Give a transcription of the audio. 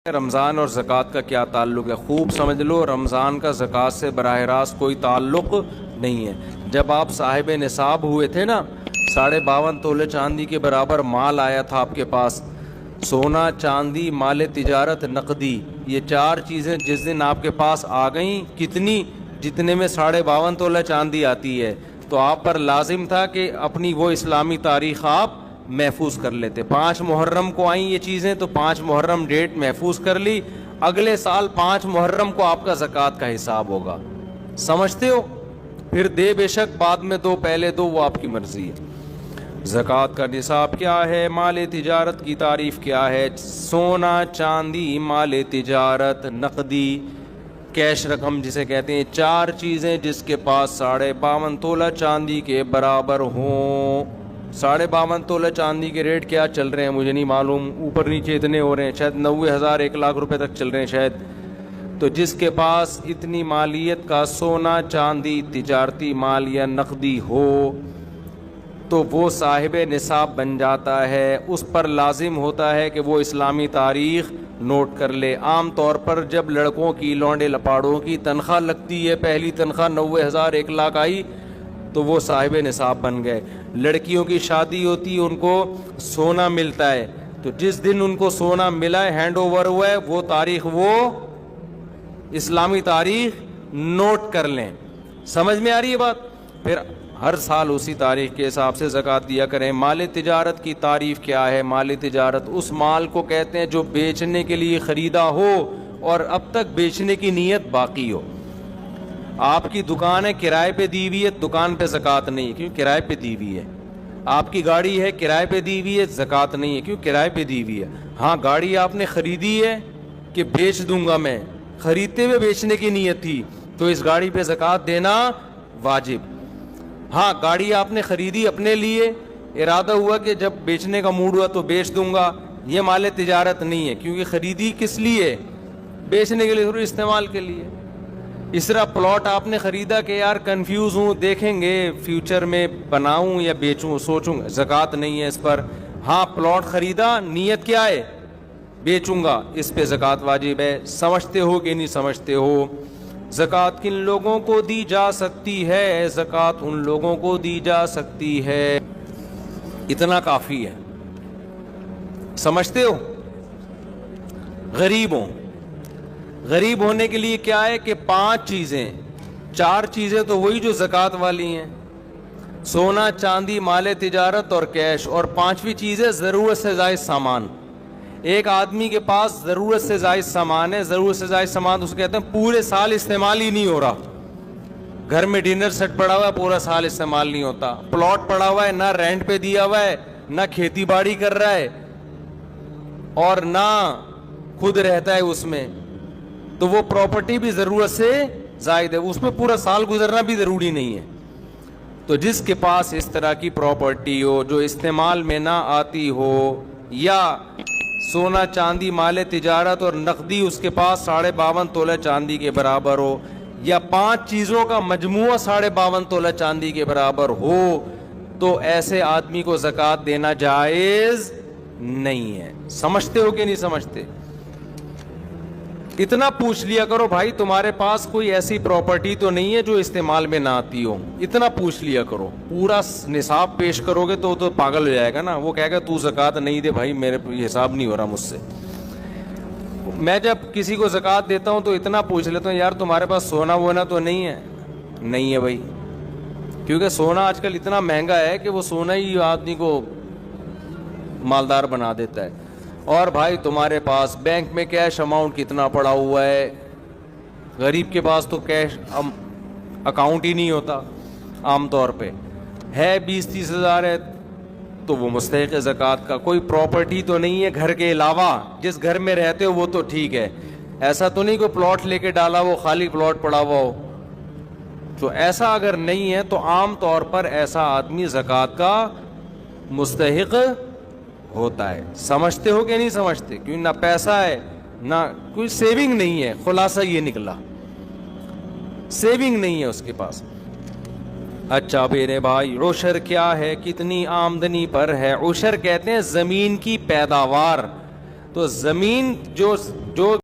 رمضان اور زکوٰۃ کا کیا تعلق ہے؟ خوب سمجھ لو، رمضان کا زکوٰۃ سے براہ راست کوئی تعلق نہیں ہے۔ جب آپ صاحب نصاب ہوئے تھے نا، 52.5 تولے چاندی کے برابر مال آیا تھا آپ کے پاس، سونا، چاندی، مال تجارت، نقدی، یہ 4 چیزیں جس دن آپ کے پاس آ گئیں، کتنی؟ جتنے میں 52.5 تولہ چاندی آتی ہے، تو آپ پر لازم تھا کہ اپنی وہ اسلامی تاریخ آپ محفوظ کر لیتے۔ 5 محرم کو آئیں یہ چیزیں، تو 5 محرم ڈیٹ محفوظ کر لی، اگلے سال 5 محرم کو آپ کا زکوٰۃ کا حساب ہوگا۔ سمجھتے ہو؟ پھر دے بے شک، بعد میں دو پہلے دو، وہ آپ کی مرضی ہے۔ زکوٰۃ کا نصاب کیا ہے؟ مال تجارت کی تعریف کیا ہے؟ سونا، چاندی، مال تجارت، نقدی، کیش رقم جسے کہتے ہیں، 4 چیزیں جس کے پاس 52.5 تولہ چاندی کے برابر ہوں۔ 52.5 تولہ چاندی کے ریٹ کیا چل رہے ہیں مجھے نہیں معلوم، اوپر نیچے اتنے ہو رہے ہیں، شاید 90,000 1 لاکھ روپے تک چل رہے ہیں شاید۔ تو جس کے پاس اتنی مالیت کا سونا، چاندی، تجارتی مال یا نقدی ہو تو وہ صاحب نصاب بن جاتا ہے۔ اس پر لازم ہوتا ہے کہ وہ اسلامی تاریخ نوٹ کر لے۔ عام طور پر جب لڑکوں کی، لونڈے لپاڑوں کی تنخواہ لگتی ہے، پہلی تنخواہ 90,000 1 لاکھ آئی تو وہ صاحب نصاب بن گئے۔ لڑکیوں کی شادی ہوتی، ان کو سونا ملتا ہے، تو جس دن ان کو سونا ملا ہے، ہینڈ اوور ہوا ہے، وہ تاریخ، وہ اسلامی تاریخ نوٹ کر لیں۔ سمجھ میں آ رہی ہے بات؟ پھر ہر سال اسی تاریخ کے حساب سے زکوٰۃ دیا کریں۔ مال تجارت کی تعریف کیا ہے؟ مال تجارت اس مال کو کہتے ہیں جو بیچنے کے لیے خریدا ہو اور اب تک بیچنے کی نیت باقی ہو۔ آپ کی دکان ہے، کرائے پہ دی ہوئی ہے، دکان پہ زکوٰۃ نہیں ہے کیوں؟ کرائے پہ دی ہوئی ہے۔ آپ کی گاڑی ہے، کرائے پہ دی ہوئی ہے، زکوٰۃ نہیں ہے کیوں؟ کرائے پہ دی ہوئی ہے۔ ہاں، گاڑی آپ نے خریدی ہے کہ بیچ دوں گا میں، خریدتے ہوئے بیچنے کی نیت تھی تو اس گاڑی پہ زکوٰۃ دینا واجب۔ ہاں، گاڑی آپ نے خریدی اپنے لیے، ارادہ ہوا کہ جب بیچنے کا موڈ ہوا تو بیچ دوں گا، یہ مال تجارت نہیں ہے کیونکہ خریدی کس لیے؟ بیچنے کے لیے، ضرور استعمال کے لیے۔ اس طرح پلاٹ آپ نے خریدا کہ یار کنفیوز ہوں، دیکھیں گے فیوچر میں بناؤں یا بیچوں، سوچوں، زکوٰۃ نہیں ہے اس پر۔ ہاں، پلاٹ خریدا، نیت کیا ہے؟ بیچوں گا، اس پہ زکوٰۃ واجب ہے۔ سمجھتے ہو کہ نہیں سمجھتے ہو؟ زکوٰۃ کن لوگوں کو دی جا سکتی ہے؟ زکوٰۃ ان لوگوں کو دی جا سکتی ہے، اتنا کافی ہے۔ سمجھتے ہو؟ غریبوں، غریب ہونے کے لیے کیا ہے کہ 5 چیزیں، 4 چیزیں تو وہی جو زکوٰۃ والی ہیں، سونا، چاندی، مال تجارت اور کیش، اور 5ویں چیز ہے ضرورت سے زائد سامان۔ ایک آدمی کے پاس ضرورت سے زائد سامان ہے، ضرورت سے زائد سامان اسے کہتے ہیں پورے سال استعمال ہی نہیں ہو رہا۔ گھر میں ڈنر سیٹ پڑا ہوا ہے، پورا سال استعمال نہیں ہوتا۔ پلاٹ پڑا ہوا ہے، نہ رینٹ پہ دیا ہوا ہے، نہ کھیتی باڑی کر رہا ہے اور نہ خود رہتا ہے اس میں، تو وہ پراپرٹی بھی ضرورت سے زائد ہے، اس میں پورا سال گزرنا بھی ضروری نہیں ہے۔ تو جس کے پاس اس طرح کی پراپرٹی ہو جو استعمال میں نہ آتی ہو، یا سونا، چاندی، مال تجارت اور نقدی اس کے پاس 52.5 تولہ چاندی کے برابر ہو، یا 5 چیزوں کا مجموعہ 52.5 تولہ چاندی کے برابر ہو، تو ایسے آدمی کو زکوٰۃ دینا جائز نہیں ہے۔ سمجھتے ہو کہ نہیں سمجھتے؟ اتنا پوچھ لیا کرو بھائی تمہارے پاس کوئی ایسی پراپرٹی تو نہیں ہے جو استعمال میں نہ آتی ہو، اتنا پوچھ لیا کرو۔ پورا نصاب پیش کرو گے تو پاگل ہو جائے گا نا، وہ کہے گا تو زکوٰۃ نہیں دے بھائی، میرے حساب نہیں ہو رہا مجھ سے۔ میں جب کسی کو زکوٰۃ دیتا ہوں تو اتنا پوچھ لیتا ہوں، یار تمہارے پاس سونا وونا تو نہیں ہے؟ نہیں ہے بھائی، کیونکہ سونا آج کل اتنا مہنگا ہے کہ وہ سونا ہی آدمی کو مالدار بنا دیتا ہے۔ اور بھائی تمہارے پاس بینک میں کیش اماؤنٹ کتنا پڑا ہوا ہے؟ غریب کے پاس تو کیش اکاؤنٹ ہی نہیں ہوتا عام طور پہ، ہے 20-30 ہزار ہے تو وہ مستحق ہے زکوٰۃ کا۔ کوئی پراپرٹی تو نہیں ہے گھر کے علاوہ، جس گھر میں رہتے ہو وہ تو ٹھیک ہے، ایسا تو نہیں کوئی پلاٹ لے کے ڈالا وہ خالی پلاٹ پڑا ہوا ہو، تو ایسا اگر نہیں ہے تو عام طور پر ایسا آدمی زکوٰۃ کا مستحق ہوتا ہے۔ سمجھتے ہو کہ نہیں سمجھتے؟ کیوں؟ نہ پیسہ ہے، نہ کوئی سیونگ نہیں ہے، خلاصہ یہ نکلا، سیونگ نہیں ہے اس کے پاس۔ اچھا میرے بھائی، عشر کیا ہے؟ کتنی آمدنی پر ہے؟ عشر کہتے ہیں زمین کی پیداوار، تو زمین جو جو